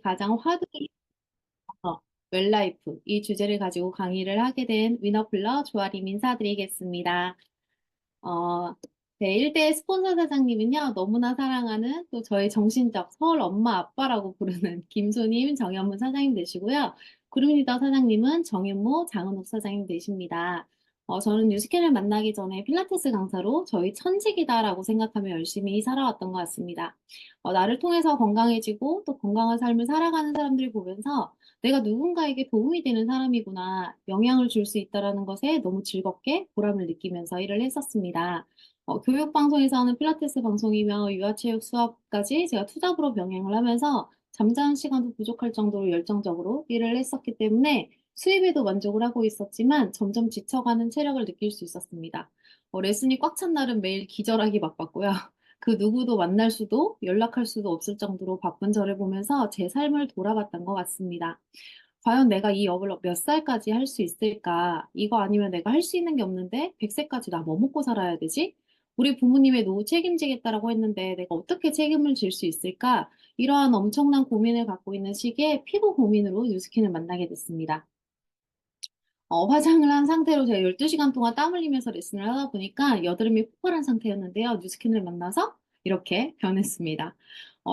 가장 화두의 웰라이프 이 주제를 가지고 강의를 하게 된 위너플러 조아림 인사드리겠습니다. 어, 네, 1대 스폰서 사장님은요, 너무나 사랑하는 또 저의 정신적 서울 엄마 아빠라고 부르는 김소님, 정현문 사장님 되시고요. 그룹리더 사장님은 정윤모, 장은옥 사장님 되십니다. 저는 뉴스캔을 만나기 전에 필라테스 강사로 저희 천직이다라고 생각하며 열심히 살아왔던 것 같습니다. 나를 통해서 건강해지고 또 건강한 삶을 살아가는 사람들을 보면서 내가 누군가에게 도움이 되는 사람이구나, 영향을 줄 수 있다라는 것에 너무 즐겁게 보람을 느끼면서 일을 했었습니다. 교육방송에서 하는 필라테스 방송이며 유아체육 수업까지 제가 투잡으로 병행을 하면서 잠자는 시간도 부족할 정도로 열정적으로 일을 했었기 때문에 수입에도 만족을 하고 있었지만 점점 지쳐가는 체력을 느낄 수 있었습니다. 레슨이 꽉 찬 날은 매일 기절하기 바빴고요. 그 누구도 만날 수도 연락할 수도 없을 정도로 바쁜 저를 보면서 제 삶을 돌아봤던 것 같습니다. 과연 내가 이 업을 몇 살까지 할 수 있을까? 이거 아니면 내가 할 수 있는 게 없는데 100세까지 나 뭐 먹고 살아야 되지? 우리 부모님의 노후 책임지겠다라고 했는데 내가 어떻게 책임을 질 수 있을까? 이러한 엄청난 고민을 갖고 있는 시기에 피부 고민으로 뉴스킨을 만나게 됐습니다. 화장을 한 상태로 제가 12시간 동안 땀 흘리면서 레슨을 하다 보니까 여드름이 폭발한 상태였는데요. 뉴스킨을 만나서 이렇게 변했습니다.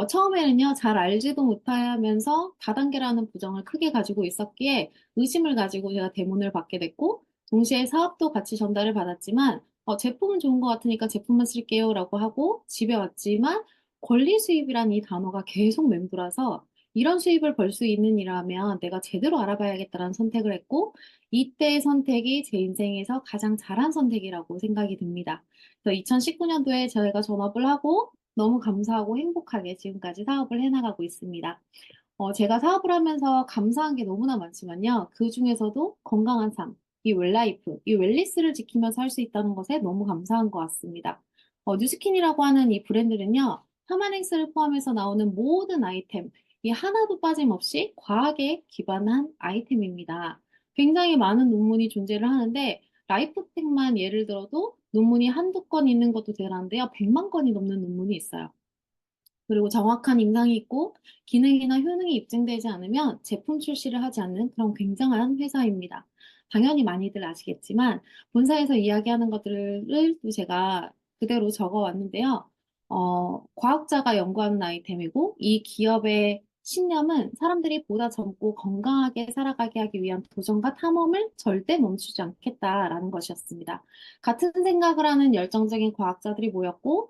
처음에는요, 잘 알지도 못하면서 다단계라는 부정을 크게 가지고 있었기에 의심을 가지고 제가 대문을 받게 됐고, 동시에 사업도 같이 전달을 받았지만, 제품은 좋은 것 같으니까 제품만 쓸게요 라고 하고 집에 왔지만, 권리 수입이란 이 단어가 계속 맴돌아서 이런 수입을 벌 수 있는 일이라면 내가 제대로 알아봐야겠다라는 선택을 했고, 이때의 선택이 제 인생에서 가장 잘한 선택이라고 생각이 듭니다. 그래서 2019년도에 저희가 전업을 하고 너무 감사하고 행복하게 지금까지 사업을 해나가고 있습니다. 제가 사업을 하면서 감사한 게 너무나 많지만요. 그 중에서도 건강한 삶, 이 웰라이프, 이 웰리스를 지키면서 할 수 있다는 것에 너무 감사한 것 같습니다. 뉴스킨이라고 하는 이 브랜드는요. 하마넥스를 포함해서 나오는 모든 아이템, 이 하나도 빠짐없이 과학에 기반한 아이템입니다. 굉장히 많은 논문이 존재를 하는데 라이프텍만 예를 들어도 논문이 한두 건 있는 것도 대단한데요. 100만 건이 넘는 논문이 있어요. 그리고 정확한 임상이 있고 기능이나 효능이 입증되지 않으면 제품 출시를 하지 않는 그런 굉장한 회사입니다. 당연히 많이들 아시겠지만 본사에서 이야기하는 것들을 또 제가 그대로 적어 왔는데요. 과학자가 연구하는 아이템이고 이 기업의 신념은 사람들이 보다 젊고 건강하게 살아가게 하기 위한 도전과 탐험을 절대 멈추지 않겠다라는 것이었습니다. 같은 생각을 하는 열정적인 과학자들이 모였고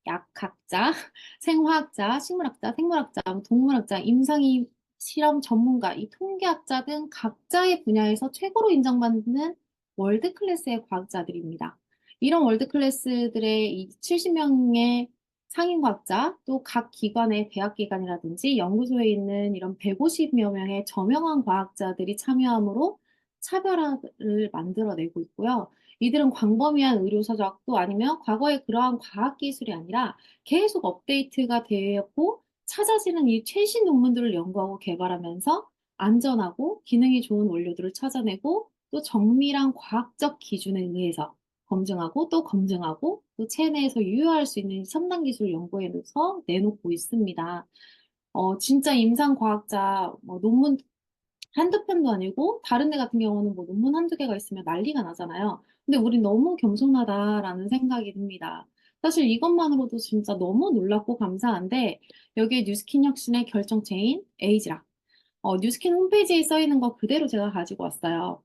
약학자, 생화학자, 식물학자, 생물학자, 동물학자, 임상이 실험 전문가, 이 통계학자 등 각자의 분야에서 최고로 인정받는 월드 클래스의 과학자들입니다. 이런 월드 클래스들의 이 70명의 상임 과학자, 또 각 기관의 대학기관이라든지 연구소에 있는 이런 150여 명의 저명한 과학자들이 참여함으로 차별화를 만들어내고 있고요. 이들은 광범위한 의료 서적도 아니면 과거의 그러한 과학 기술이 아니라 계속 업데이트가 되었고 찾아지는 이 최신 논문들을 연구하고 개발하면서 안전하고 기능이 좋은 원료들을 찾아내고 또 정밀한 과학적 기준에 의해서 검증하고 또 검증하고 또 체내에서 유효할 수 있는 첨단 기술 연구에서 내놓고 있습니다. 진짜 임상 과학자 논문 한두 편도 아니고 다른 데 같은 경우는 뭐 논문 한두 개가 있으면 난리가 나잖아요. 근데 우린 너무 겸손하다라는 생각이 듭니다. 사실 이것만으로도 진짜 너무 놀랍고 감사한데 여기에 뉴스킨 혁신의 결정체인 에이지락. 뉴스킨 홈페이지에 써 있는 거 그대로 제가 가지고 왔어요.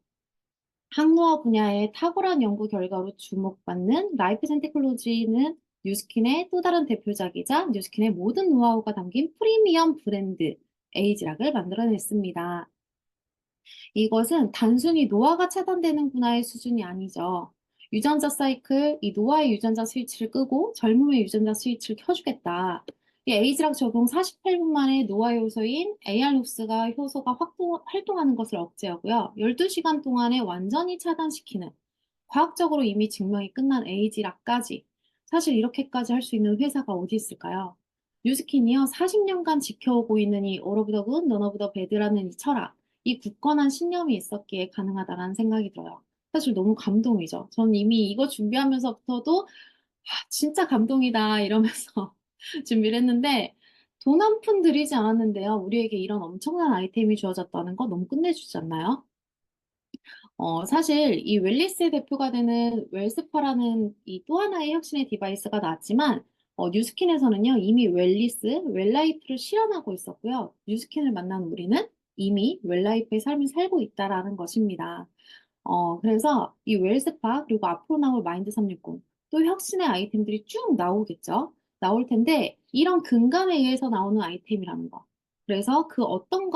항노화 분야의 탁월한 연구 결과로 주목받는 라이프젠 테크놀로지는 뉴스킨의 또 다른 대표작이자 뉴스킨의 모든 노하우가 담긴 프리미엄 브랜드 에이지락을 만들어냈습니다. 이것은 단순히 노화가 차단되는구나의 수준이 아니죠. 유전자 사이클, 이 노화의 유전자 스위치를 끄고 젊음의 유전자 스위치를 켜주겠다. 이 에이즈락 적용 48분 만에 노화 요소인 AR-녹스가 효소가 활동하는 것을 억제하고요. 12시간 동안에 완전히 차단시키는 과학적으로 이미 증명이 끝난 에이지락까지 사실 이렇게까지 할 수 있는 회사가 어디 있을까요? 뉴스킨이요, 40년간 지켜오고 있는 이 All of the good, none of the bad라는 이 철학, 이 굳건한 신념이 있었기에 가능하다라는 생각이 들어요. 사실 너무 감동이죠. 저는 이미 이거 준비하면서부터도 진짜 감동이다 이러면서 준비를 했는데 돈 한 푼 들이지 않았는데요. 우리에게 이런 엄청난 아이템이 주어졌다는 거 너무 끝내주지 않나요? 사실 이 웰리스의 대표가 되는 웰스파라는 이 또 하나의 혁신의 디바이스가 나왔지만, 뉴스킨에서는요, 이미 웰리스, 웰라이프를 실현하고 있었고요. 뉴스킨을 만난 우리는 이미 웰라이프의 삶을 살고 있다라는 것입니다. 그래서 이 웰스파, 그리고 앞으로 나올 마인드 360, 또 혁신의 아이템들이 쭉 나오겠죠. 나올 텐데, 이런 근간에 의해서 나오는 아이템이라는 거. 그래서 그 어떤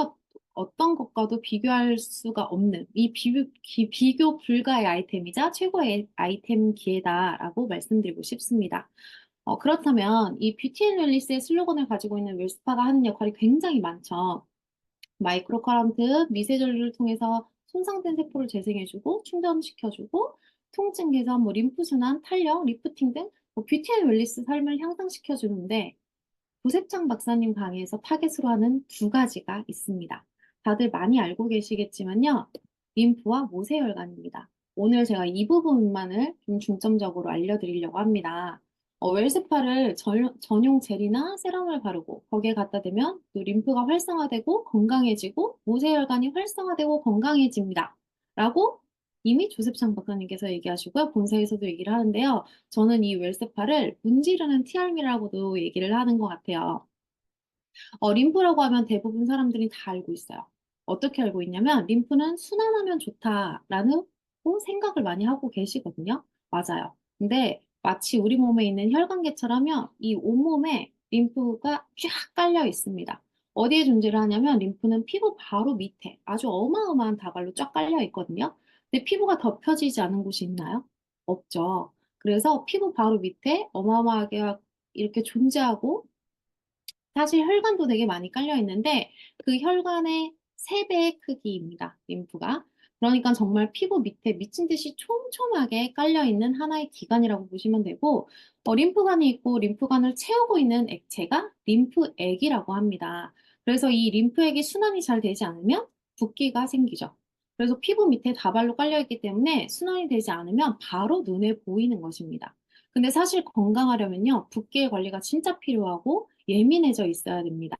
것과도 비교할 수가 없는 이 비교 불가의 아이템이자 최고의 아이템 기회다라고 말씀드리고 싶습니다. 그렇다면 이 뷰티 앤 웰리스의 슬로건을 가지고 있는 웰스파가 하는 역할이 굉장히 많죠. 마이크로 커런트, 미세 전류를 통해서 손상된 세포를 재생해주고 충전시켜주고 통증 개선, 뭐 림프 순환, 탄력, 리프팅 등 뷰티 앤 웰리스 삶을 향상시켜주는데 구세창 박사님 강의에서 타겟으로 하는 두 가지가 있습니다. 다들 많이 알고 계시겠지만요. 림프와 모세혈관입니다. 오늘 제가 이 부분만을 좀 중점적으로 알려드리려고 합니다. 웰스파를 전용 젤이나 세럼을 바르고 거기에 갖다 대면 또 림프가 활성화되고 건강해지고 모세혈관이 활성화되고 건강해집니다. 라고 이미 조셉창 박사님께서 얘기하시고요. 본사에서도 얘기를 하는데요. 저는 이 웰스파를 문지르는 티알미라고도 얘기를 하는 것 같아요. 림프라고 하면 대부분 사람들이 다 알고 있어요. 어떻게 알고 있냐면 림프는 순환하면 좋다라는 생각을 많이 하고 계시거든요. 맞아요. 근데 마치 우리 몸에 있는 혈관계처럼요. 이 온몸에 림프가 쫙 깔려 있습니다. 어디에 존재를 하냐면 림프는 피부 바로 밑에 아주 어마어마한 다발로 쫙 깔려 있거든요. 근데 피부가 덮여지지 않은 곳이 있나요? 없죠. 그래서 피부 바로 밑에 어마어마하게 이렇게 존재하고 사실 혈관도 되게 많이 깔려 있는데 그 혈관의 3배의 크기입니다. 림프가. 그러니까 정말 피부 밑에 미친 듯이 촘촘하게 깔려 있는 하나의 기관이라고 보시면 되고 림프관이 있고 림프관을 채우고 있는 액체가 림프액이라고 합니다. 그래서 이 림프액이 순환이 잘 되지 않으면 붓기가 생기죠. 그래서 피부 밑에 다발로 깔려 있기 때문에 순환이 되지 않으면 바로 눈에 보이는 것입니다. 근데 사실 건강하려면요, 붓기의 관리가 진짜 필요하고 예민해져 있어야 됩니다.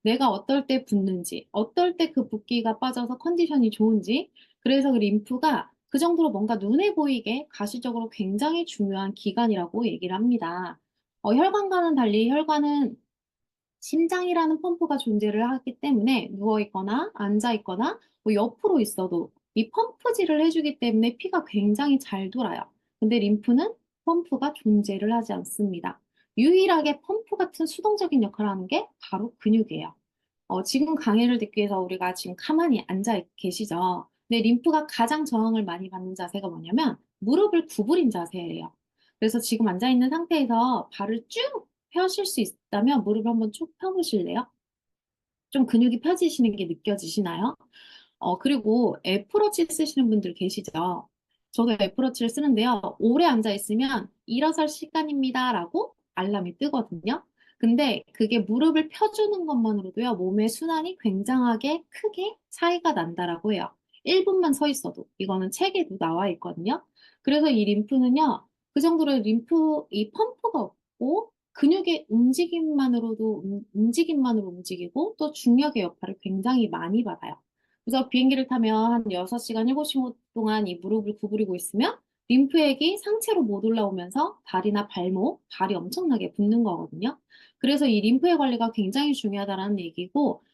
내가 어떨 때 붓는지, 어떨 때 그 붓기가 빠져서 컨디션이 좋은지, 그래서 그 림프가 그 정도로 뭔가 눈에 보이게 가시적으로 굉장히 중요한 기관이라고 얘기를 합니다. 혈관과는 달리 혈관은 심장이라는 펌프가 존재를 하기 때문에 누워 있거나 앉아 있거나 뭐 옆으로 있어도 이 펌프질을 해주기 때문에 피가 굉장히 잘 돌아요. 근데 림프는 펌프가 존재를 하지 않습니다. 유일하게 펌프 같은 수동적인 역할을 하는 게 바로 근육이에요. 지금 강의를 듣기 위해서 우리가 지금 가만히 앉아 계시죠. 근데 림프가 가장 저항을 많이 받는 자세가 뭐냐면 무릎을 구부린 자세예요. 그래서 지금 앉아 있는 상태에서 발을 쭉 펴실 수 있다면 무릎을 한번 쭉 펴보실래요? 좀 근육이 펴지시는 게 느껴지시나요? 그리고 애플워치 쓰시는 분들 계시죠? 저도 애플워치를 쓰는데요. 오래 앉아 있으면 일어설 시간입니다라고 알람이 뜨거든요. 근데 그게 무릎을 펴주는 것만으로도요, 몸의 순환이 굉장하게 크게 차이가 난다라고 해요. 1분만 서 있어도. 이거는 책에도 나와 있거든요. 그래서 이 림프는요, 그 정도로 이 펌프가 없고, 근육의 움직임만으로 움직이고, 또 중력의 역할을 굉장히 많이 받아요. 그래서 비행기를 타면 한 6시간, 7시간 동안 이 무릎을 구부리고 있으면 림프액이 상체로 못 올라오면서 다리나 발목, 발이 엄청나게 붓는 거거든요. 그래서 이 림프의 관리가 굉장히 중요하다는 얘기고,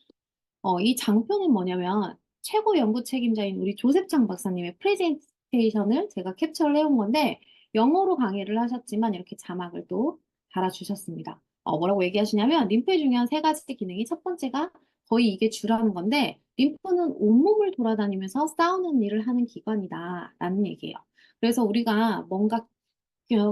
이 장표는 뭐냐면 최고 연구 책임자인 우리 조셉창 박사님의 프레젠테이션을 제가 캡처를 해온 건데, 영어로 강의를 하셨지만 이렇게 자막을 또 달아주셨습니다. 뭐라고 얘기하시냐면, 림프의 중요한 3가지 기능이 첫 번째가 거의 이게 주라는 건데, 림프는 온몸을 돌아다니면서 싸우는 일을 하는 기관이다 라는 얘기예요. 그래서 우리가 뭔가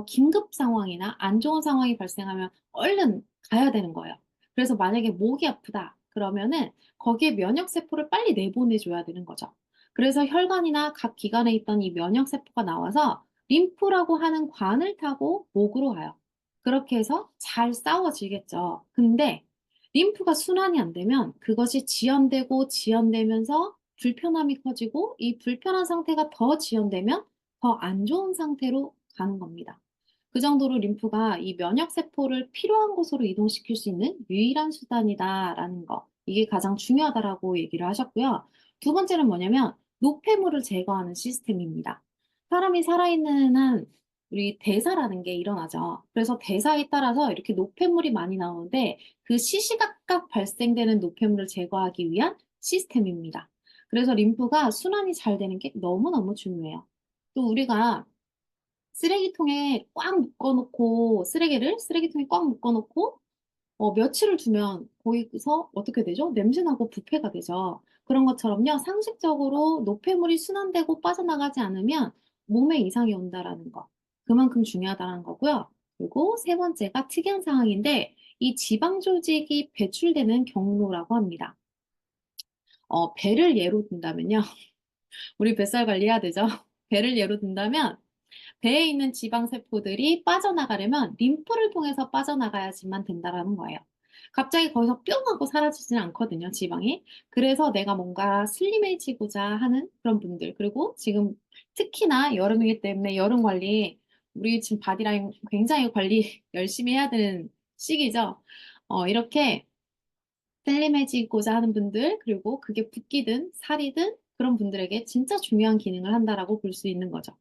긴급 상황이나 안 좋은 상황이 발생하면 얼른 가야 되는 거예요. 그래서 만약에 목이 아프다 그러면은 거기에 면역세포를 빨리 내보내줘야 되는 거죠. 그래서 혈관이나 각 기관에 있던 이 면역세포가 나와서 림프라고 하는 관을 타고 목으로 가요. 그렇게 해서 잘 싸워지겠죠. 근데 림프가 순환이 안 되면 그것이 지연되고 지연되면서 불편함이 커지고 이 불편한 상태가 더 지연되면 더 안 좋은 상태로 가는 겁니다. 그 정도로 림프가 이 면역세포를 필요한 곳으로 이동시킬 수 있는 유일한 수단이다라는 거. 이게 가장 중요하다라고 얘기를 하셨고요. 두 번째는 뭐냐면 노폐물을 제거하는 시스템입니다. 사람이 살아있는 한 우리 대사라는 게 일어나죠. 그래서 대사에 따라서 이렇게 노폐물이 많이 나오는데 그 시시각각 발생되는 노폐물을 제거하기 위한 시스템입니다. 그래서 림프가 순환이 잘 되는 게 너무너무 중요해요. 또 우리가 쓰레기통에 꽉 묶어놓고 쓰레기통에 꽉 묶어놓고 며칠을 두면 거기서 어떻게 되죠? 냄새나고 부패가 되죠. 그런 것처럼요, 상식적으로 노폐물이 순환되고 빠져나가지 않으면 몸에 이상이 온다라는 거. 그만큼 중요하다는 거고요. 그리고 세 번째가 특이한 상황인데, 이 지방 조직이 배출되는 경로라고 합니다. 배를 예로 든다면요. 우리 뱃살 관리해야 되죠? 배를 예로 든다면, 배에 있는 지방 세포들이 빠져나가려면 림프를 통해서 빠져나가야지만 된다라는 거예요. 갑자기 거기서 뿅 하고 사라지지는 않거든요, 지방이. 그래서 내가 뭔가 슬림해지고자 하는 그런 분들, 그리고 지금 특히나 여름이기 때문에 여름 관리, 우리 지금 바디라인 굉장히 관리 열심히 해야 되는 시기죠. 이렇게 슬림해지고자 하는 분들, 그리고 그게 붓기든 살이든 그런 분들에게 진짜 중요한 기능을 한다라고 볼 수 있는 거죠.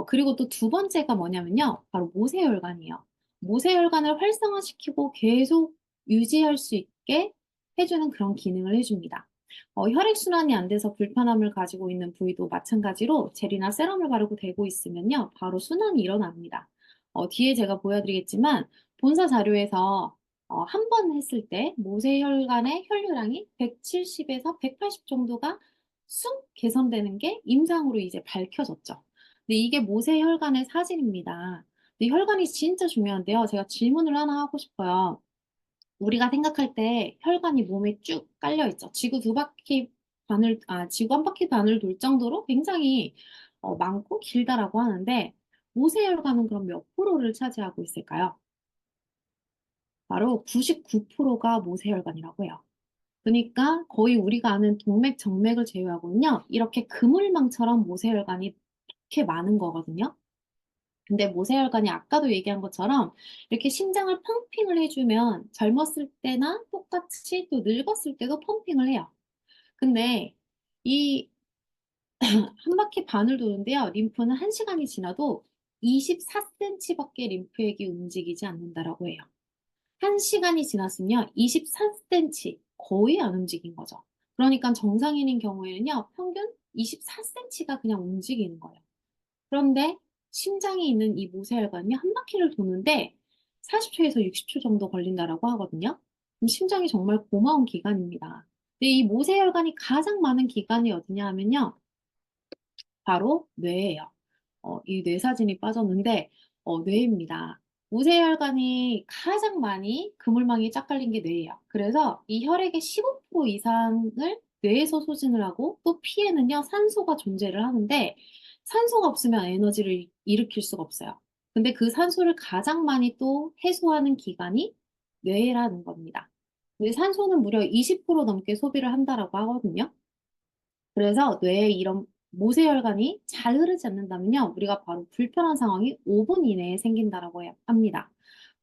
그리고 또 두 번째가 뭐냐면요. 바로 모세혈관이에요. 모세혈관을 활성화시키고 계속 유지할 수 있게 해주는 그런 기능을 해줍니다. 혈액순환이 안 돼서 불편함을 가지고 있는 부위도 마찬가지로 젤이나 세럼을 바르고 대고 있으면요. 바로 순환이 일어납니다. 뒤에 제가 보여드리겠지만 본사 자료에서 한 번 했을 때 모세혈관의 혈류량이 170에서 180 정도가 쑥 개선되는 게 임상으로 이제 밝혀졌죠. 근데 이게 모세혈관의 사진입니다. 근데 혈관이 진짜 중요한데요. 제가 질문을 하나 하고 싶어요. 우리가 생각할 때 혈관이 몸에 쭉 깔려 있죠. 지구 한 바퀴 반을 돌 정도로 굉장히 많고 길다라고 하는데 모세혈관은 그럼 몇 프로를 차지하고 있을까요? 바로 99%가 모세혈관이라고 해요. 그러니까 거의 우리가 아는 동맥, 정맥을 제외하고는요, 이렇게 그물망처럼 모세혈관이 이렇게 많은 거거든요. 근데 모세혈관이 아까도 얘기한 것처럼 이렇게 심장을 펌핑을 해주면 젊었을 때나 똑같이 또 늙었을 때도 펌핑을 해요. 근데 이 한 바퀴 반을 도는데요. 림프는 1시간이 지나도 24cm밖에 림프액이 움직이지 않는다라고 해요. 1시간이 지났으면 24cm 거의 안 움직인 거죠. 그러니까 정상인인 경우에는요. 평균 24cm가 그냥 움직이는 거예요. 그런데 심장이 있는 이 모세혈관이 한 바퀴를 도는데 40초에서 60초 정도 걸린다라고 하거든요. 그럼 심장이 정말 고마운 기관입니다. 근데 이 모세혈관이 가장 많은 기관이 어디냐 하면요. 바로 뇌예요. 이 뇌 사진이 빠졌는데 뇌입니다. 모세혈관이 가장 많이 그물망이 짝 깔린 게 뇌예요. 그래서 이 혈액의 15% 이상을 뇌에서 소진을 하고 또 피에는요 산소가 존재를 하는데 산소가 없으면 에너지를 일으킬 수가 없어요. 근데 그 산소를 가장 많이 또 해소하는 기관이 뇌라는 겁니다. 근데 산소는 무려 20% 넘게 소비를 한다라고 하거든요. 그래서 뇌에 이런 모세혈관이 잘 흐르지 않는다면요, 우리가 바로 불편한 상황이 5분 이내에 생긴다라고 합니다.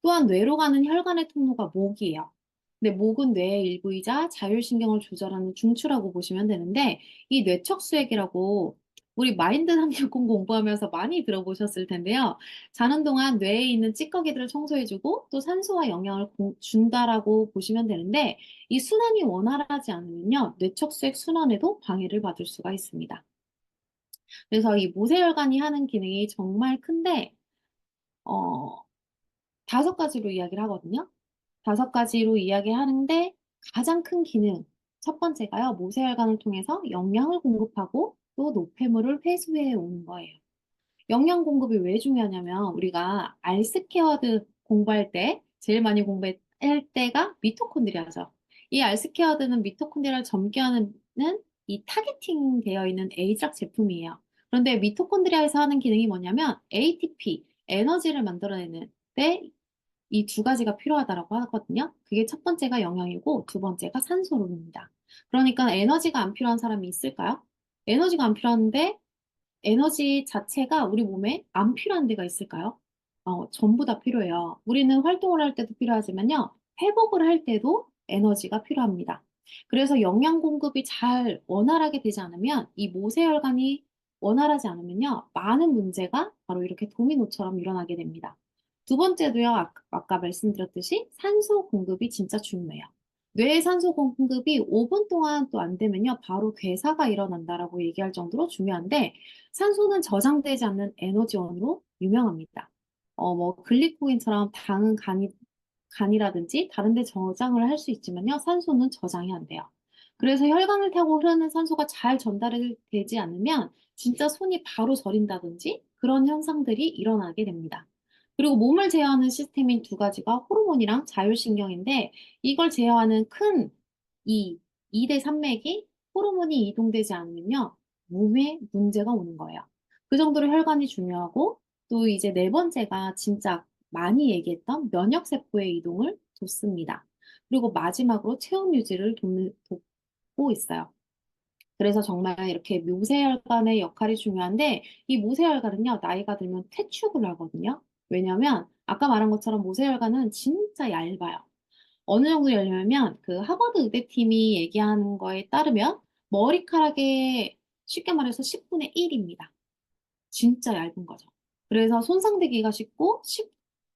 또한 뇌로 가는 혈관의 통로가 목이에요. 근데 목은 뇌의 일부이자 자율신경을 조절하는 중추라고 보시면 되는데, 이 뇌척수액이라고 우리 마인드 360 공부하면서 많이 들어보셨을 텐데요. 자는 동안 뇌에 있는 찌꺼기들을 청소해주고 또 산소와 영양을 준다라고 보시면 되는데, 이 순환이 원활하지 않으면요, 뇌척수액 순환에도 방해를 받을 수가 있습니다. 그래서 이 모세혈관이 하는 기능이 정말 큰데, 어, 5가지로 이야기를 하거든요. 5가지로 이야기하는데, 가장 큰 기능, 첫 번째가요, 모세혈관을 통해서 영양을 공급하고 또 노폐물을 회수해 오는 거예요. 영양 공급이 왜 중요하냐면 우리가 알스케어드 공부할 때 제일 많이 공부할 때가 미토콘드리아죠. 이 알스케어드는 미토콘드리아를 젊게 하는 이 타겟팅 되어 있는 A작 제품이에요. 그런데 미토콘드리아에서 하는 기능이 뭐냐면 ATP, 에너지를 만들어내는 데 이 2가지가 필요하다고 하거든요. 그게 첫 번째가 영양이고 두 번째가 산소입니다. 그러니까 에너지가 안 필요한 사람이 있을까요? 에너지가 안 필요한데 에너지 자체가 우리 몸에 안 필요한 데가 있을까요? 전부 다 필요해요. 우리는 활동을 할 때도 필요하지만요. 회복을 할 때도 에너지가 필요합니다. 그래서 영양 공급이 잘 원활하게 되지 않으면 이 모세혈관이 원활하지 않으면요. 많은 문제가 바로 이렇게 도미노처럼 일어나게 됩니다. 두 번째도요. 아까 말씀드렸듯이 산소 공급이 진짜 중요해요. 뇌의 산소 공급이 5분 동안 또 안 되면요. 바로 괴사가 일어난다라고 얘기할 정도로 중요한데 산소는 저장되지 않는 에너지원으로 유명합니다. 뭐, 글리코겐처럼 당은 간이라든지 다른 데 저장을 할 수 있지만요. 산소는 저장이 안 돼요. 그래서 혈관을 타고 흐르는 산소가 잘 전달이 되지 않으면 진짜 손이 바로 저린다든지 그런 현상들이 일어나게 됩니다. 그리고 몸을 제어하는 시스템인 두 가지가 호르몬이랑 자율신경인데 이걸 제어하는 큰 이 2대 산맥이 호르몬이 이동되지 않으면요. 몸에 문제가 오는 거예요. 그 정도로 혈관이 중요하고 또 이제 네 번째가 진짜 많이 얘기했던 면역세포의 이동을 돕습니다. 그리고 마지막으로 체온 유지를 돕고 있어요. 그래서 정말 이렇게 모세혈관의 역할이 중요한데 이 모세혈관은요, 나이가 들면 퇴축을 하거든요. 왜냐면 아까 말한 것처럼 모세혈관은 진짜 얇아요. 어느 정도 얇냐면 그 하버드 의대팀이 얘기하는 거에 따르면 머리카락의 쉽게 말해서 10분의 1입니다. 진짜 얇은 거죠. 그래서 손상되기가 쉽고,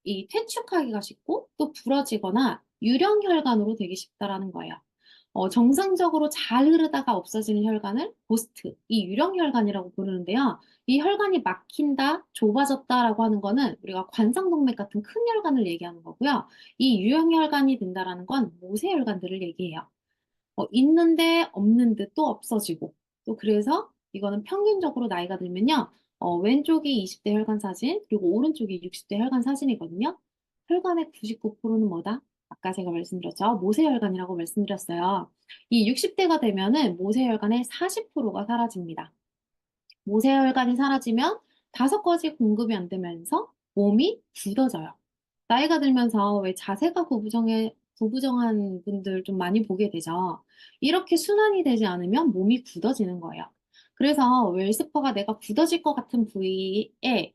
이 퇴축하기가 쉽고, 또 부러지거나 유령혈관으로 되기 쉽다라는 거예요. 정상적으로 잘 흐르다가 없어지는 혈관을 고스트, 이 유령혈관이라고 부르는데요. 이 혈관이 막힌다, 좁아졌다라고 하는 거는 우리가 관상동맥 같은 큰 혈관을 얘기하는 거고요. 이 유형혈관이 된다라는 건 모세혈관들을 얘기해요. 있는데 없는 듯 또 없어지고 또 그래서 이거는 평균적으로 나이가 들면요. 왼쪽이 20대 혈관 사진 그리고 오른쪽이 60대 혈관 사진이거든요. 혈관의 99%는 뭐다? 아까 제가 말씀드렸죠. 모세혈관이라고 말씀드렸어요. 이 60대가 되면은 모세혈관의 40%가 사라집니다. 모세혈관이 사라지면 다섯 가지 공급이 안 되면서 몸이 굳어져요. 나이가 들면서 왜 자세가 구부정한 분들 좀 많이 보게 되죠. 이렇게 순환이 되지 않으면 몸이 굳어지는 거예요. 그래서 웰스퍼가 내가 굳어질 것 같은 부위에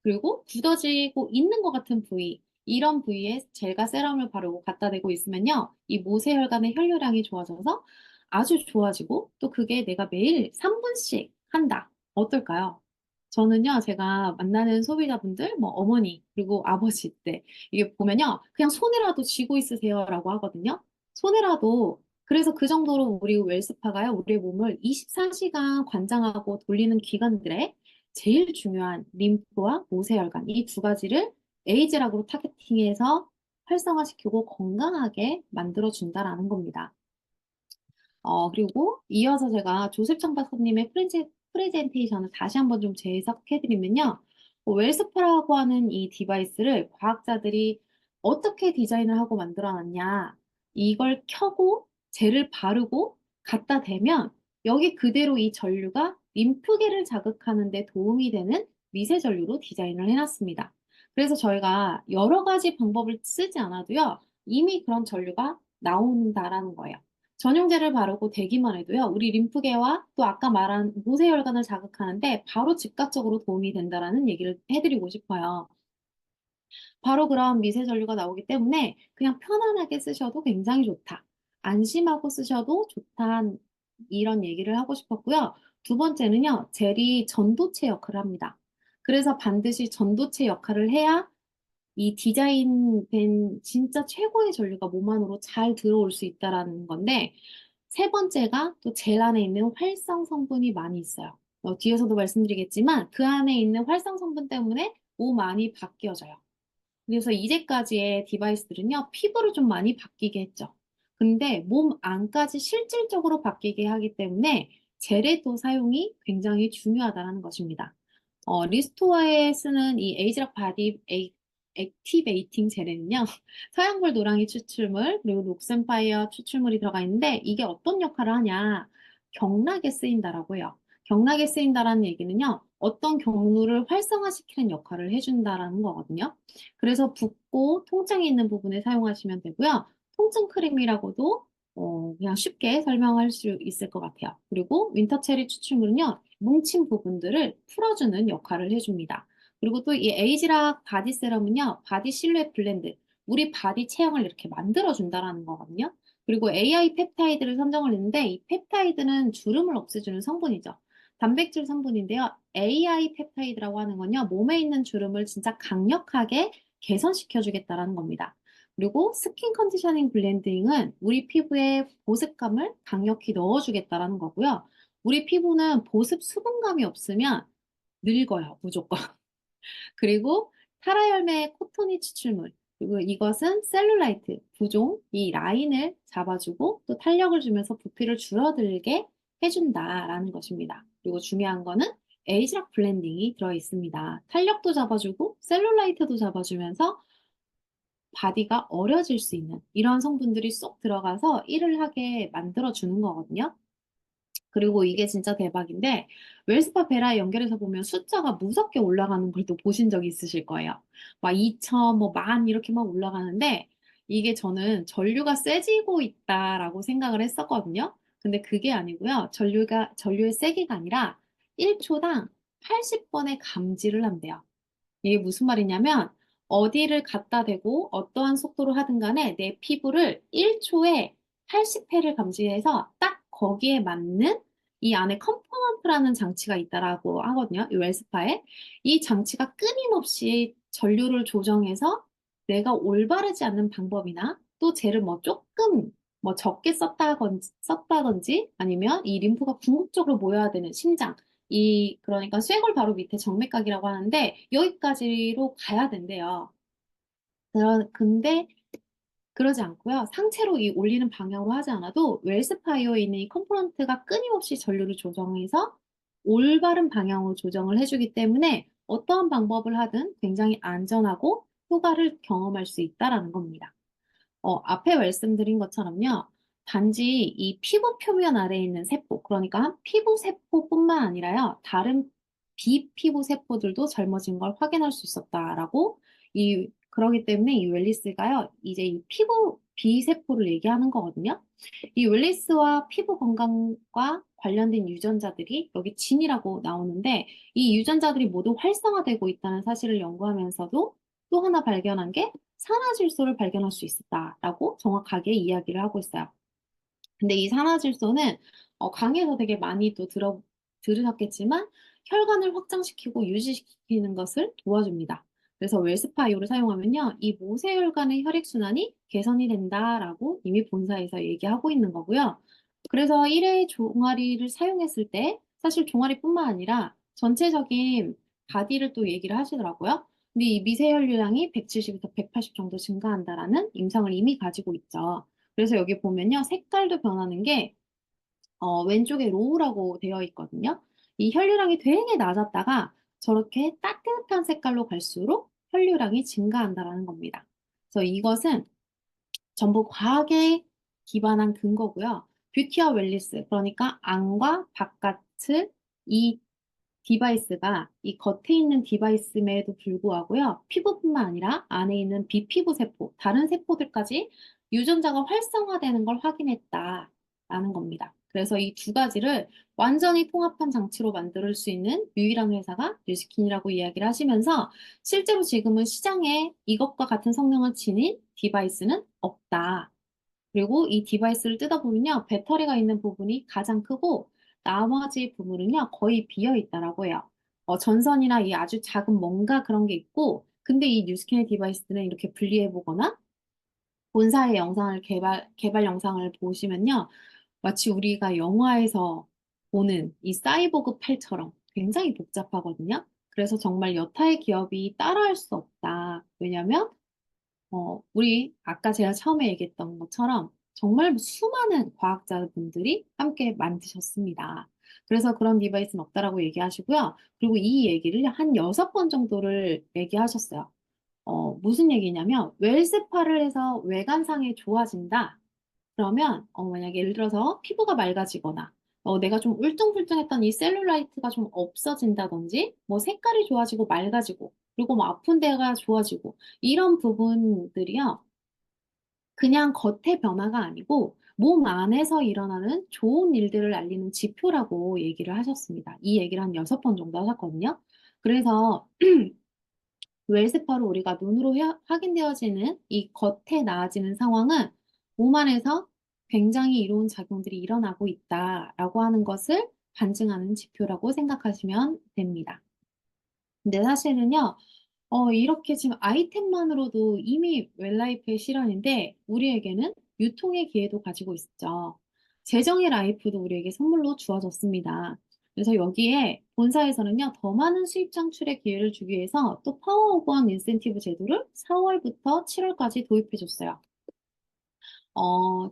그리고 굳어지고 있는 것 같은 부위, 이런 부위에 젤과 세럼을 바르고 갖다 대고 있으면요. 이 모세혈관의 혈류량이 좋아져서 아주 좋아지고 또 그게 내가 매일 3분씩 한다. 어떨까요? 저는요, 제가 만나는 소비자분들, 뭐 어머니, 그리고 아버지 때, 이게 보면요, 그냥 손에라도 쥐고 있으세요라고 하거든요. 손에라도, 그래서 그 정도로 우리 웰스파가요, 우리의 몸을 24시간 관장하고 돌리는 기관들에 제일 중요한 림프와 모세혈관, 이 두 가지를 에이즈락으로 타겟팅해서 활성화시키고 건강하게 만들어준다라는 겁니다. 그리고 이어서 제가 조셉 박사님의 프레젠테이션을 다시 한번 좀 재해석해드리면요. 웰스파라고 하는 이 디바이스를 과학자들이 어떻게 디자인을 하고 만들어놨냐. 이걸 켜고 젤을 바르고 갖다 대면 여기 그대로 이 전류가 림프계를 자극하는 데 도움이 되는 미세 전류로 디자인을 해놨습니다. 그래서 저희가 여러 가지 방법을 쓰지 않아도요. 이미 그런 전류가 나온다라는 거예요. 전용제를 바르고 대기만 해도요, 우리 림프계와 또 아까 말한 모세혈관을 자극하는데 바로 즉각적으로 도움이 된다라는 얘기를 해드리고 싶어요. 바로 그런 미세 전류가 나오기 때문에 그냥 편안하게 쓰셔도 굉장히 좋다. 안심하고 쓰셔도 좋다. 이런 얘기를 하고 싶었고요. 두 번째는요, 젤이 전도체 역할을 합니다. 그래서 반드시 전도체 역할을 해야 이 디자인된 진짜 최고의 전류가 몸 안으로 잘 들어올 수 있다라는 건데, 세 번째가 또 젤 안에 있는 활성 성분이 많이 있어요. 뒤에서도 말씀드리겠지만 그 안에 있는 활성 성분 때문에 몸 안이 바뀌어져요. 그래서 이제까지의 디바이스들은요, 피부를 좀 많이 바뀌게 했죠. 근데 몸 안까지 실질적으로 바뀌게 하기 때문에 젤의 또 사용이 굉장히 중요하다는 것입니다. 리스토어에 쓰는 이 에이지락 바디 액티베이팅 젤에는요, 서양물 노랑이 추출물, 그리고 록센파이어 추출물이 들어가 있는데, 이게 어떤 역할을 하냐? 경락에 쓰인다라고 해요. 경락에 쓰인다라는 얘기는요, 어떤 경로를 활성화시키는 역할을 해준다라는 거거든요. 그래서 붓고 통증이 있는 부분에 사용하시면 되고요. 통증 크림이라고도 그냥 쉽게 설명할 수 있을 것 같아요. 그리고 윈터 체리 추출물은요, 뭉친 부분들을 풀어주는 역할을 해줍니다. 그리고 또 이 에이지락 바디 세럼은요, 바디 실루엣 블렌드, 우리 바디 체형을 이렇게 만들어준다라는 거거든요. 그리고 AI 펩타이드를 선정을 했는데, 이 펩타이드는 주름을 없애주는 성분이죠. 단백질 성분인데요. AI 펩타이드라고 하는 건요, 몸에 있는 주름을 진짜 강력하게 개선시켜주겠다라는 겁니다. 그리고 스킨 컨디셔닝 블렌딩은 우리 피부에 보습감을 강력히 넣어주겠다라는 거고요. 우리 피부는 보습 수분감이 없으면 늙어요, 무조건. 그리고 타라 열매의 코토니 추출물. 그리고 이것은 셀룰라이트, 부종, 이 라인을 잡아주고 또 탄력을 주면서 부피를 줄어들게 해준다라는 것입니다. 그리고 중요한 거는 에이지락 블렌딩이 들어있습니다. 탄력도 잡아주고 셀룰라이트도 잡아주면서 바디가 어려질 수 있는 이런 성분들이 쏙 들어가서 일을 하게 만들어주는 거거든요. 그리고 이게 진짜 대박인데 웰스파 베라에 연결해서 보면 숫자가 무섭게 올라가는 걸 또 보신 적이 있으실 거예요. 막 2천, 뭐 만 이렇게 막 올라가는데 이게 저는 전류가 세지고 있다라고 생각을 했었거든요. 근데 그게 아니고요. 전류의 세기가 아니라 1초당 80번의 감지를 한대요. 이게 무슨 말이냐면 어디를 갖다 대고 어떠한 속도로 하든 간에 내 피부를 1초에 80회를 감지해서 딱 거기에 맞는 이 안에 컴포넌트라는 장치가 있다라고 하거든요. 이 웰스파에. 이 장치가 끊임없이 전류를 조정해서 내가 올바르지 않는 방법이나 또 쟤를 뭐 조금 뭐 적게 썼다든지 아니면 이 림프가 궁극적으로 모여야 되는 심장 그러니까 쇄골 바로 밑에 정맥각이라고 하는데, 여기까지로 가야 된대요. 근데, 그러지 않고요. 상체로 이 올리는 방향으로 하지 않아도 웰스파이어에 있는 이 컴포넌트가 끊임없이 전류를 조정해서 올바른 방향으로 조정을 해주기 때문에 어떠한 방법을 하든 굉장히 안전하고 효과를 경험할 수 있다라는 겁니다. 앞에 말씀드린 것처럼요. 단지 이 피부 표면 아래에 있는 세포, 그러니까 피부 세포뿐만 아니라요. 다른 비피부 세포들도 젊어진 걸 확인할 수 있었다라고 그러기 때문에 이 웰리스가요. 이제 이 피부 비세포를 얘기하는 거거든요. 이 웰리스와 피부 건강과 관련된 유전자들이 여기 진이라고 나오는데 이 유전자들이 모두 활성화되고 있다는 사실을 연구하면서도 또 하나 발견한 게 산화질소를 발견할 수 있었다라고 정확하게 이야기를 하고 있어요. 근데 이 산화질소는 강의에서 되게 많이 또 들으셨겠지만 혈관을 확장시키고 유지시키는 것을 도와줍니다. 그래서 웰스파이오를 사용하면요, 이 모세혈관의 혈액순환이 개선이 된다라고 이미 본사에서 얘기하고 있는 거고요. 그래서 1회 종아리를 사용했을 때 사실 종아리뿐만 아니라 전체적인 바디를 또 얘기를 하시더라고요. 근데 이 미세혈류량이 170에서 180 정도 증가한다라는 임상을 이미 가지고 있죠. 그래서 여기 보면요, 색깔도 변하는 게 왼쪽에 로우라고 되어 있거든요. 이 혈류량이 되게 낮았다가 저렇게 따뜻한 색깔로 갈수록 혈류량이 증가한다라는 겁니다. 그래서 이것은 전부 과학에 기반한 근거고요. 뷰티와 웰리스, 그러니까 안과 바깥을 이 디바이스가 이 겉에 있는 디바이스임에도 불구하고요. 피부뿐만 아니라 안에 있는 비피부 세포, 다른 세포들까지 유전자가 활성화되는 걸 확인했다라는 겁니다. 그래서 이 두 가지를 완전히 통합한 장치로 만들 수 있는 유일한 회사가 뉴스킨이라고 이야기를 하시면서 실제로 지금은 시장에 이것과 같은 성능을 지닌 디바이스는 없다. 그리고 이 디바이스를 뜯어보면요. 배터리가 있는 부분이 가장 크고 나머지 부분은요. 거의 비어 있다라고 해요. 전선이나 이 아주 작은 뭔가 그런 게 있고 근데 이 뉴스킨의 디바이스는 이렇게 분리해 보거나 본사의 개발 영상을 보시면요. 마치 우리가 영화에서 보는 이 사이보그 팔처럼 굉장히 복잡하거든요. 그래서 정말 여타의 기업이 따라할 수 없다. 왜냐면 우리 아까 제가 처음에 얘기했던 것처럼 정말 수많은 과학자분들이 함께 만드셨습니다. 그래서 그런 디바이스는 없다라고 얘기하시고요. 그리고 이 얘기를 한 6번 정도를 얘기하셨어요. 무슨 얘기냐면, 웰스파를 해서 외관상이 좋아진다. 그러면, 만약에 예를 들어서 피부가 맑아지거나, 내가 좀 울퉁불퉁했던 이 셀룰라이트가 좀 없어진다든지, 뭐 색깔이 좋아지고 맑아지고, 그리고 뭐 아픈 데가 좋아지고, 이런 부분들이요. 그냥 겉의 변화가 아니고, 몸 안에서 일어나는 좋은 일들을 알리는 지표라고 얘기를 하셨습니다. 이 얘기를 한 6번 정도 하셨거든요. 그래서 웰스파로 우리가 눈으로 확인되어지는 이 겉에 나아지는 상황은 몸 안에서 굉장히 이로운 작용들이 일어나고 있다라고 하는 것을 반증하는 지표라고 생각하시면 됩니다. 근데 사실은요, 이렇게 지금 아이템만으로도 이미 웰라이프의 실현인데 우리에게는 유통의 기회도 가지고 있죠. 재정의 라이프도 우리에게 선물로 주어졌습니다. 그래서 여기에 본사에서는요, 더 많은 수입 창출의 기회를 주기 위해서 또 파워 오브 원 인센티브 제도를 4월부터 7월까지 도입해 줬어요.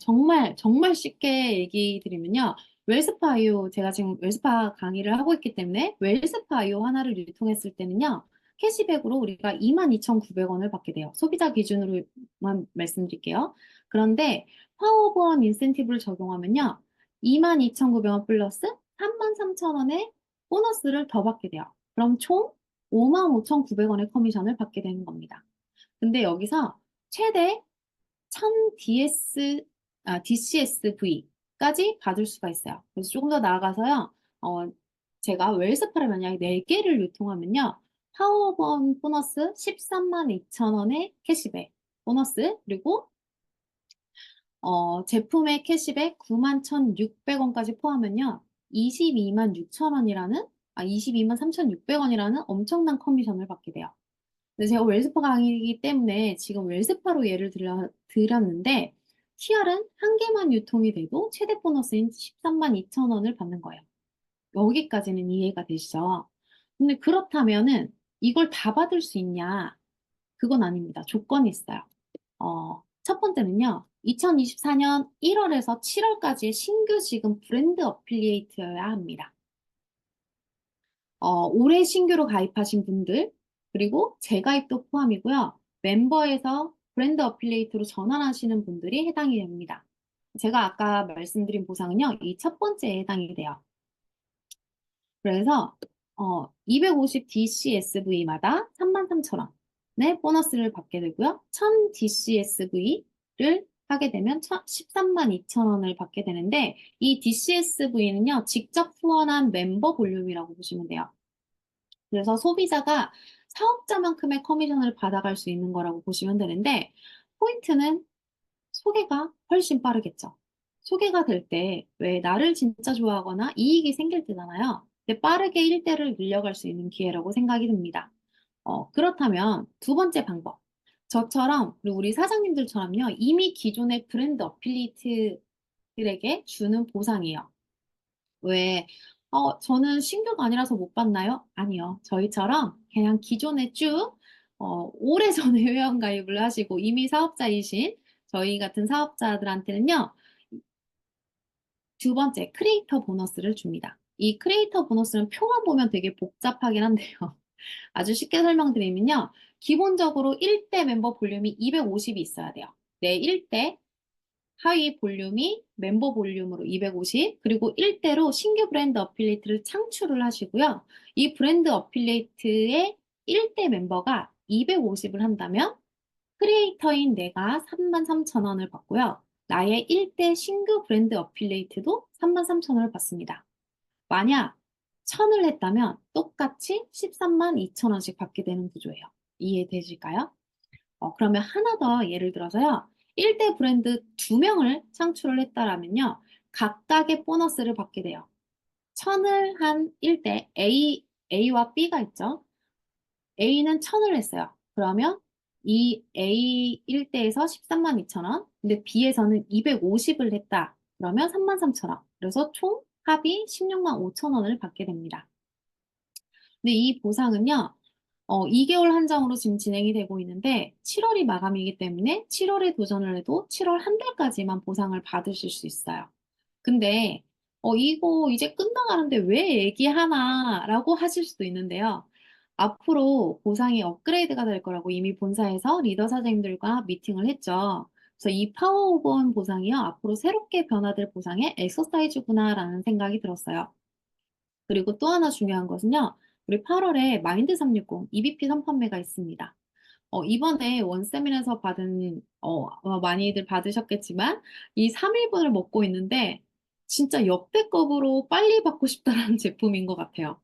정말 쉽게 얘기 드리면요. 웰스파이오, 제가 지금 웰스파 강의를 하고 있기 때문에 웰스파이오 하나를 유통했을 때는요. 캐시백으로 우리가 22,900원을 받게 돼요. 소비자 기준으로만 말씀드릴게요. 그런데 파워번 인센티브를 적용하면요. 22,900원 플러스 33,000원의 보너스를 더 받게 돼요. 그럼 총 55,900원의 커미션을 받게 되는 겁니다. 근데 여기서 최대 1000 DCSV까지 받을 수가 있어요. 그래서 조금 더 나아가서요, 제가 웰스파를 만약에 4개를 유통하면요, 파워번 보너스 13만 2천 원의 캐시백 보너스, 그리고 제품의 캐시백 9만 1,600원까지 포함하면요, 22만 6천 원이라는, 22만 3,600원이라는 엄청난 커미션을 받게 돼요. 근데 제가 웰스파 강의이기 때문에 지금 웰스파로 예를 드렸는데 TR은 한 개만 유통이 돼도 최대 보너스인 13만 2천 원을 받는 거예요. 여기까지는 이해가 되시죠? 근데 그렇다면은 이걸 다 받을 수 있냐? 그건 아닙니다. 조건이 있어요. 첫 번째는요. 2024년 1월에서 7월까지의 신규 지금 브랜드 어필리에이트여야 합니다. 올해 신규로 가입하신 분들, 그리고 재가입도 포함이고요. 멤버에서 브랜드 어필리에이트로 전환하시는 분들이 해당이 됩니다. 제가 아까 말씀드린 보상은요, 이 첫 번째에 해당이 돼요. 그래서 250 DCSV마다 33,000원의 보너스를 받게 되고요. 1000 DCSV를 하게 되면 13만 2천 원을 받게 되는데 이 DCSV는요, 직접 후원한 멤버 볼륨이라고 보시면 돼요. 그래서 소비자가 사업자만큼의 커미션을 받아갈 수 있는 거라고 보시면 되는데 포인트는 소개가 훨씬 빠르겠죠. 소개가 될 때 왜 나를 진짜 좋아하거나 이익이 생길 때잖아요. 근데 빠르게 일대를 늘려갈 수 있는 기회라고 생각이 듭니다. 그렇다면 두 번째 방법. 저처럼 그리고 우리 사장님들처럼요. 이미 기존의 브랜드 어필리이트들에게 주는 보상이에요. 왜, 저는 신규가 아니라서 못 받나요? 아니요. 저희처럼 그냥 기존에 쭉, 오래전에 회원 가입을 하시고 이미 사업자이신 저희 같은 사업자들한테는요, 두 번째, 크리에이터 보너스를 줍니다. 이 크리에이터 보너스는 표만 보면 되게 복잡하긴 한데요. 아주 쉽게 설명드리면요. 기본적으로 1대 멤버 볼륨이 250이 있어야 돼요. 네, 1대 하위 볼륨이 멤버 볼륨으로 250, 그리고 1대로 신규 브랜드 어필리이트를 창출을 하시고요. 이 브랜드 어필리이트의 1대 멤버가 250을 한다면 크리에이터인 내가 33,000원을 받고요. 나의 1대 신규 브랜드 어필리이트도 33,000원을 받습니다. 만약 1000을 했다면 똑같이 13만 2천원씩 받게 되는 구조예요. 이해되실까요? 그러면 하나 더 예를 들어서요. 1대 브랜드 2명을 창출을 했다라면요. 각각의 보너스를 받게 돼요. 1000을 한 1대 A와 B가 있죠. A는 1000을 했어요. 그러면 이 A 1대에서 13만 2천원, 근데 B에서는 250을 했다. 그러면 33,000원. 그래서 총 합이 16만 5천원을 받게 됩니다. 근데 이 보상은요, 2개월 한정으로 지금 진행이 되고 있는데 7월이 마감이기 때문에 7월에 도전을 해도 7월 한 달까지만 보상을 받으실 수 있어요. 근데 이거 이제 끝나가는데 왜 얘기하나 라고 하실 수도 있는데요. 앞으로 보상이 업그레이드가 될 거라고 이미 본사에서 리더 사장님들과 미팅을 했죠. 그래서 이 파워오버원 보상이요. 앞으로 새롭게 변화될 보상의 엑서사이즈구나라는 생각이 들었어요. 그리고 또 하나 중요한 것은요. 우리 8월에 마인드 360 EBP 선판매가 있습니다. 이번에 원세민에서 받은, 많이들 받으셨겠지만, 이 3일분을 먹고 있는데, 진짜 역대급으로 빨리 받고 싶다라는 제품인 것 같아요.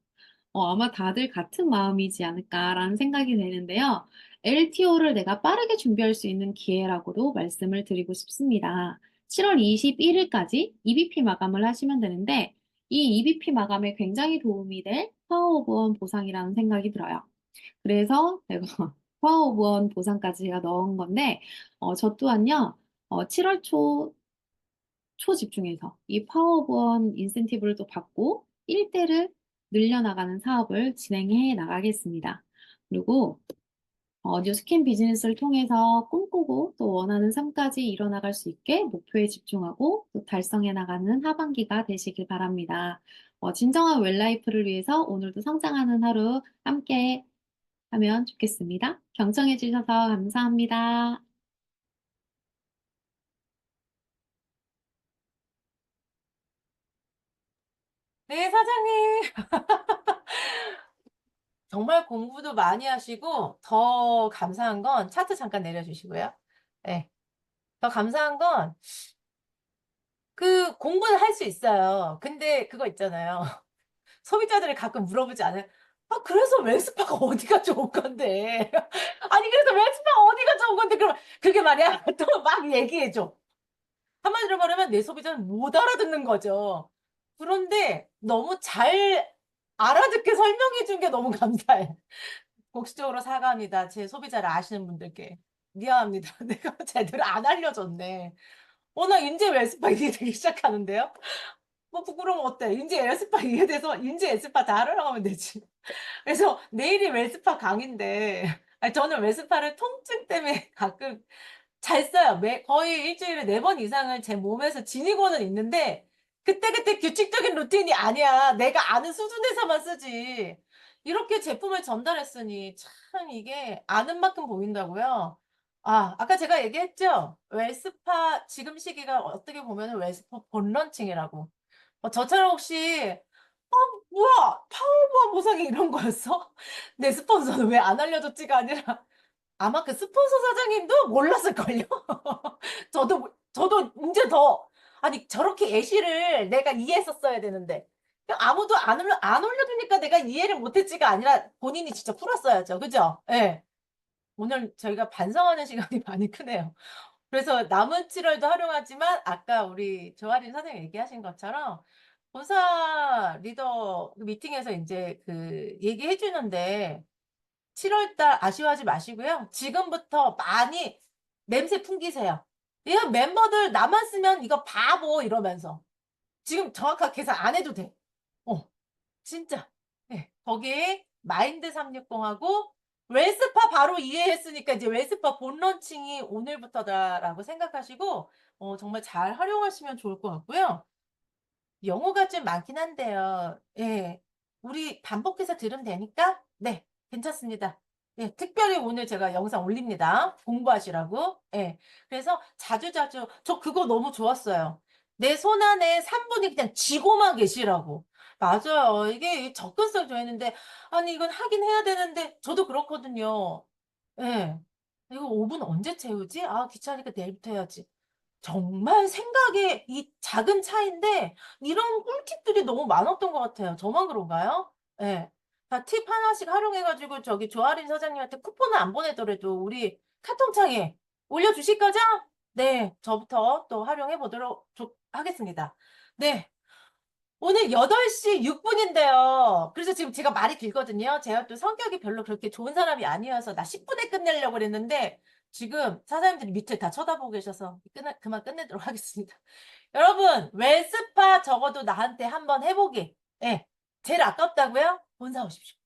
아마 다들 같은 마음이지 않을까라는 생각이 되는데요. LTO를 내가 빠르게 준비할 수 있는 기회라고도 말씀을 드리고 싶습니다. 7월 21일까지 EBP 마감을 하시면 되는데, 이 EBP 마감에 굉장히 도움이 될 파워 오브 원 보상이라는 생각이 들어요. 그래서 제가 파워 오브 원 보상까지 제가 넣은 건데, 저 또한요, 7월 초집중해서 이 파워원 인센티브를 또 받고 1대를 늘려나가는 사업을 진행해 나가겠습니다. 그리고 뉴스캠 비즈니스를 통해서 꿈꾸고 또 원하는 삶까지 이뤄나갈 수 있게 목표에 집중하고 또 달성해 나가는 하반기가 되시길 바랍니다. 진정한 웰라이프를 위해서 오늘도 성장하는 하루 함께 하면 좋겠습니다. 경청해 주셔서 감사합니다. 네, 사장님. 정말 공부도 많이 하시고, 더 감사한 건 차트 잠깐 내려주시고요. 네. 더 감사한 건 그 공부는 할 수 있어요. 근데 그거 있잖아요. 소비자들이 가끔 물어보지 않아요? 아, 그래서 웰스파가 어디가 좋은 건데? 아니, 그래서 웰스파가 어디가 좋은 건데? 그럼 그게 말이야. 또 막 얘기해줘. 한마디로 말하면 내 소비자는 못 알아듣는 거죠. 그런데 너무 잘 알아듣게 설명해 준 게 너무 감사해. 곡시적으로 사과합니다. 제 소비자를 아시는 분들께. 미안합니다. 내가 제대로 안 알려줬네. 나 인제 웰스파 이해되기 시작하는데요? 뭐 부끄러우면 어때? 인제 웰스파 이해돼서 인제 웰스파 다 하러 가면 되지. 그래서 내일이 웰스파 강의인데, 아니, 저는 웰스파를 통증 때문에 가끔 잘 써요. 거의 일주일에 4번 이상을 제 몸에서 지니고는 있는데, 그때그때 규칙적인 루틴이 아니야. 내가 아는 수준에서만 쓰지. 이렇게 제품을 전달했으니 참 이게 아는 만큼 보인다고요. 아, 아까 제가 얘기했죠? 웰스파 지금 시기가 어떻게 보면 웰스파 본런칭이라고. 저처럼 혹시 뭐야 파워보안 보상이 이런 거였어? 내 스폰서는 왜 안 알려줬지가 아니라 아마 그 스폰서 사장님도 몰랐을걸요? 저도 이제 더, 아니, 저렇게 예시를 내가 이해했었어야 되는데. 그냥 아무도 안 올려주니까 내가 이해를 못했지가 아니라 본인이 진짜 풀었어야죠. 그죠? 예. 오늘 저희가 반성하는 시간이 많이 크네요. 그래서 남은 7월도 활용하지만 아까 우리 조아린 선생님 얘기하신 것처럼 본사 리더 미팅에서 이제 그 얘기해 주는데 7월달 아쉬워하지 마시고요. 지금부터 많이 냄새 풍기세요. 이 멤버들 나만 쓰면 이거 바보 이러면서 지금 정확하게 계산 안 해도 돼. 어, 진짜. 네. 거기에 마인드 360하고 웰스파 바로 이해했으니까 이제 웰스파 본 런칭이 오늘부터다라고 생각하시고 정말 잘 활용하시면 좋을 것 같고요. 영어가 좀 많긴 한데요. 예. 우리 반복해서 들으면 되니까 네, 괜찮습니다. 예, 특별히 오늘 제가 영상 올립니다. 공부하시라고. 예. 그래서 자주자주 저 그거 너무 좋았어요. 내 손안에 3분이 그냥 쥐고만 계시라고. 맞아요. 이게 이 접근성 좋아했는데 아니 이건 하긴 해야 되는데 저도 그렇거든요. 예. 이거 5분 언제 채우지? 아, 귀찮으니까 내일부터 해야지. 정말 생각의 이 작은 차이인데 이런 꿀팁들이 너무 많았던 것 같아요. 저만 그런가요? 예. 다 팁 하나씩 활용해 가지고 저기 조아린 사장님한테 쿠폰을 안 보내더라도 우리 카톡창에 올려주실 거죠? 네. 저부터 또 활용해 보도록 하겠습니다. 네. 오늘 8시 6분인데요. 그래서 지금 제가 말이 길거든요. 제가 또 성격이 별로 그렇게 좋은 사람이 아니어서 나 10분에 끝내려고 그랬는데 지금 사장님들이 밑을 다 쳐다보고 계셔서 그만 끝내도록 하겠습니다. 여러분, 웰스파 적어도 나한테 한번 해보기. 예. 제일 아깝다고요? 본사 오십시오.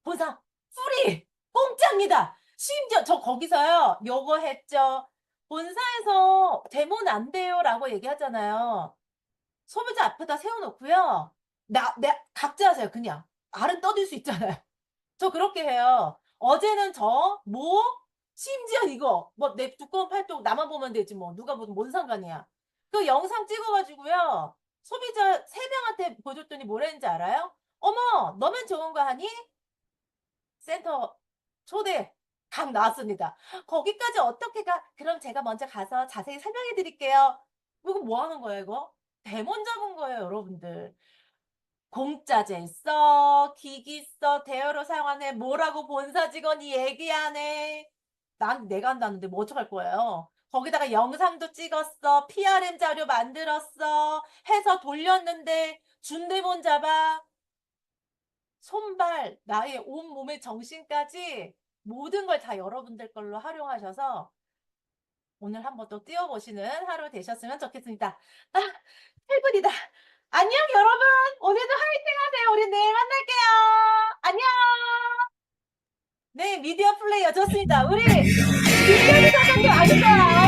본사 프리! 공짜입니다. 심지어 저 거기서요. 요거 했죠. 본사에서 데모는 안 돼요라고 얘기하잖아요. 소비자 앞에다 세워놓고요. 각자 하세요, 그냥. 알은 떠들 수 있잖아요. 저 그렇게 해요. 어제는 심지어 이거, 뭐, 내 두꺼운 팔뚝 나만 보면 되지, 뭐. 누가 보든 뭔 상관이야. 그 영상 찍어가지고요. 소비자 3명한테 보여줬더니 뭐랬는지 알아요? 어머, 너만 좋은 거 하니? 센터 초대 각 나왔습니다. 거기까지 어떻게 가? 그럼 제가 먼저 가서 자세히 설명해 드릴게요. 이거 뭐 하는 거예요, 이거? 대문 잡은 거예요, 여러분들. 공짜제 써, 기기 써, 대여로 사용하네, 뭐라고 본사 직원이 얘기하네. 내가 한다는데 뭐 어떡할 거예요? 거기다가 영상도 찍었어, PRM 자료 만들었어, 해서 돌렸는데 준대본 잡아. 손발, 나의 온몸의 정신까지 모든 걸 다 여러분들 걸로 활용하셔서 오늘 한번 또 뛰어보시는 하루 되셨으면 좋겠습니다. 아, 8분이다. 안녕, 여러분. 오늘도 화이팅 하세요. 우리 내일 만날게요. 안녕. 네, 미디어 플레이어 좋습니다. 우리 김대리 사장님 아시죠?